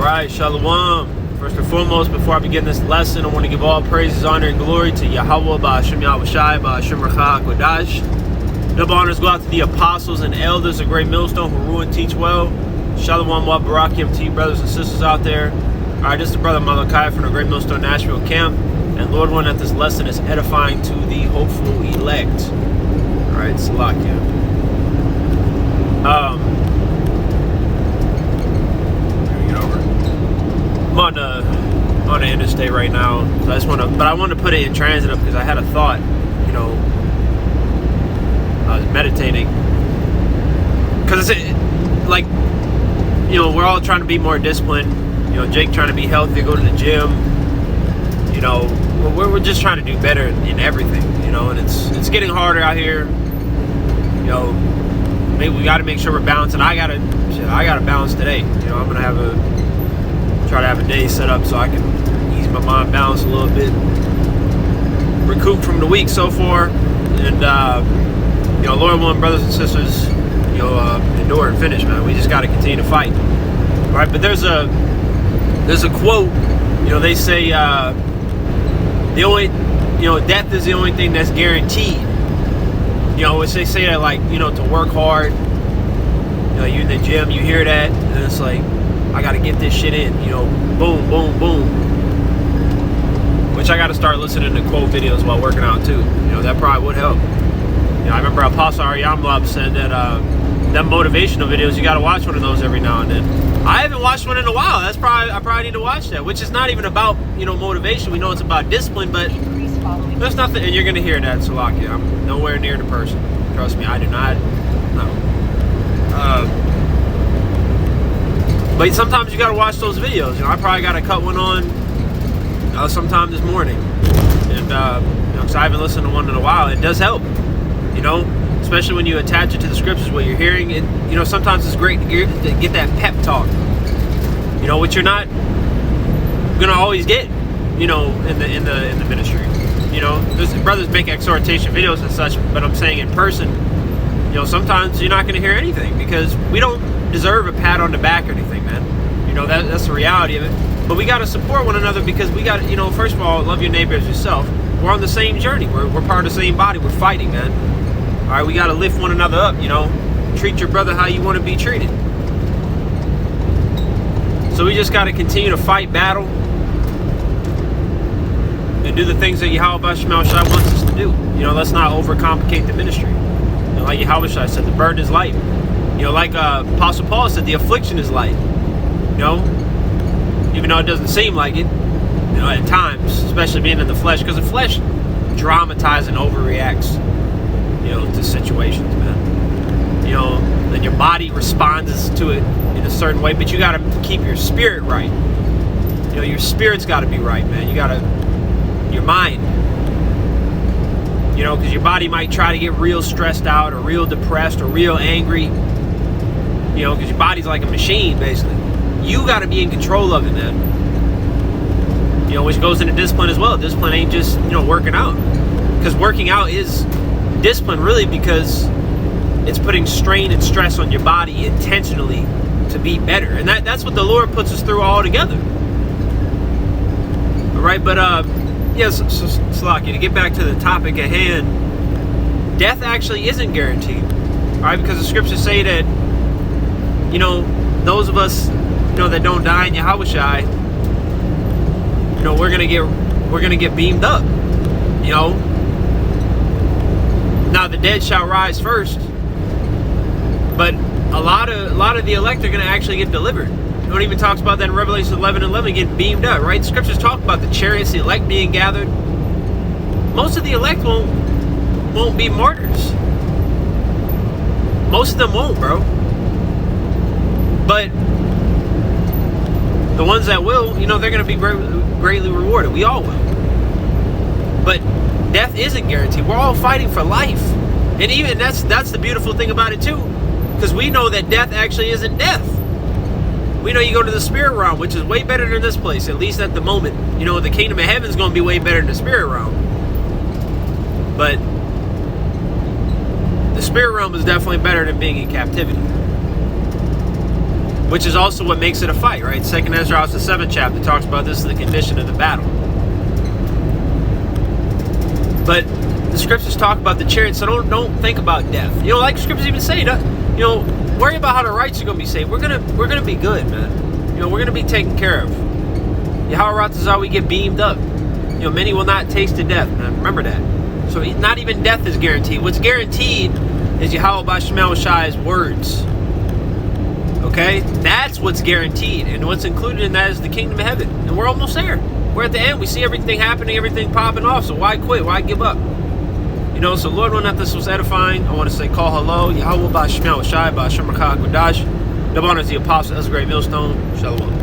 Alright, Shalom. First and foremost, before I begin this lesson, I want to give all praises, honor, and glory to Yahweh, Ba'ashem Yahushai, Ba'ashem Racha Kodash. Double honors go out to the apostles and elders of Great Millstone who rule and teach well. Shalom wa barakim to you brothers and sisters out there. Alright, this is Brother Malachi from the Great Millstone Nashville camp. And Lord willing that this lesson is edifying to the hopeful elect. Alright, Salakia. I'm on the interstate right now, so I want to put it in transit up because I had a thought, I was meditating, because it's like, we're all trying to be more disciplined, Jake trying to be healthy, go to the gym, we're just trying to do better in everything, and it's getting harder out here, maybe we got to make sure we're balanced, and I gotta balance today, I'm gonna try to have a day set up so I can ease my mind balance a little bit, recoup from the week so far, and Lord willing, brothers and sisters, endure and finish, man. We just got to continue to fight. All right, but there's a quote, they say the only, death is the only thing that's guaranteed. Which they say that, like, to work hard, you're in the gym, you hear that, and it's like, I got to get this shit in, boom, boom, boom. Which I got to start listening to quote videos while working out too. That probably would help. I remember Apostle Aryamlab said that them motivational videos, you got to watch one of those every now and then. I haven't watched one in a while. I probably need to watch that, which is not even about, motivation. We know it's about discipline, but there's nothing, and you're going to hear that, Salakia. I'm nowhere near the person. Trust me, I do not. No. But sometimes you gotta watch those videos. I probably gotta cut one on sometime this morning, and because I haven't listened to one in a while. It does help, especially when you attach it to the scriptures, what you're hearing. It, sometimes it's great to get that pep talk, which you're not gonna always get, in the ministry. There's brothers make exhortation videos and such, but I'm saying in person, sometimes you're not gonna hear anything because we don't deserve a pat on the back or anything, man. That's the reality of it. But we got to support one another because we got to, first of all, love your neighbor as yourself. We're on the same journey. We're part of the same body. We're fighting, man. All right, we got to lift one another up, Treat your brother how you want to be treated. So we just got to continue to fight battle and do the things that Yahweh Shai wants us to do. Let's not overcomplicate the ministry. Like Yahweh Shai said, the burden is light. Like Apostle Paul said, the affliction is light. Even though it doesn't seem like it, at times, especially being in the flesh, because the flesh dramatizes and overreacts, to situations, man. And your body responds to it in a certain way, but you got to keep your spirit right. Your spirit's got to be right, man. Your mind. Because your body might try to get real stressed out or real depressed or real angry. Because your body's like a machine, basically. You got to be in control of it, man. Which goes into discipline as well. Discipline ain't just, working out. Because working out is discipline, really, because it's putting strain and stress on your body intentionally to be better. And that's what the Lord puts us through all together. All right, but, yes, Slacky, to get back to the topic at hand, death actually isn't guaranteed. All right, because the scriptures say that, those of us, that don't die in Yahushai, we're gonna get beamed up. Now the dead shall rise first, but a lot of the elect are gonna actually get delivered. It even talks about that in Revelation 11:11, get beamed up, right? Scriptures talk about the chariots, the elect being gathered. Most of the elect won't be martyrs. Most of them won't, bro. But the ones that will, they're going to be greatly rewarded. We all will. But death isn't guaranteed. We're all fighting for life. And even that's the beautiful thing about it too. Because we know that death actually isn't death. We know you go to the spirit realm, which is way better than this place, at least at the moment. The kingdom of heaven is going to be way better than the spirit realm. But the spirit realm is definitely better than being in captivity. which is also what makes it a fight, right? 2nd Ezra, the 7th chapter, talks about this is the condition of the battle. But the scriptures talk about the chariot, so don't think about death. You know, like scriptures even say, you know, worry about how the righteous are going to be saved. We're gonna be good, man. You know, we're gonna be taken care of. Yahweh Ratazah, we get beamed up. You know, many will not taste to death, man. Remember that. So not even death is guaranteed. What's guaranteed is Yahweh Bashemel Shai's words. Okay? That's what's guaranteed. And what's included in that is the kingdom of heaven. And we're almost there. We're at the end. We see everything happening, everything popping off. So why quit? Why give up? You know, so Lord, when this was edifying, I want to say call hello. Yahweh Bashemel Shai Bashemel Kodash. Double honors the apostle, that's a great millstone. Shalom.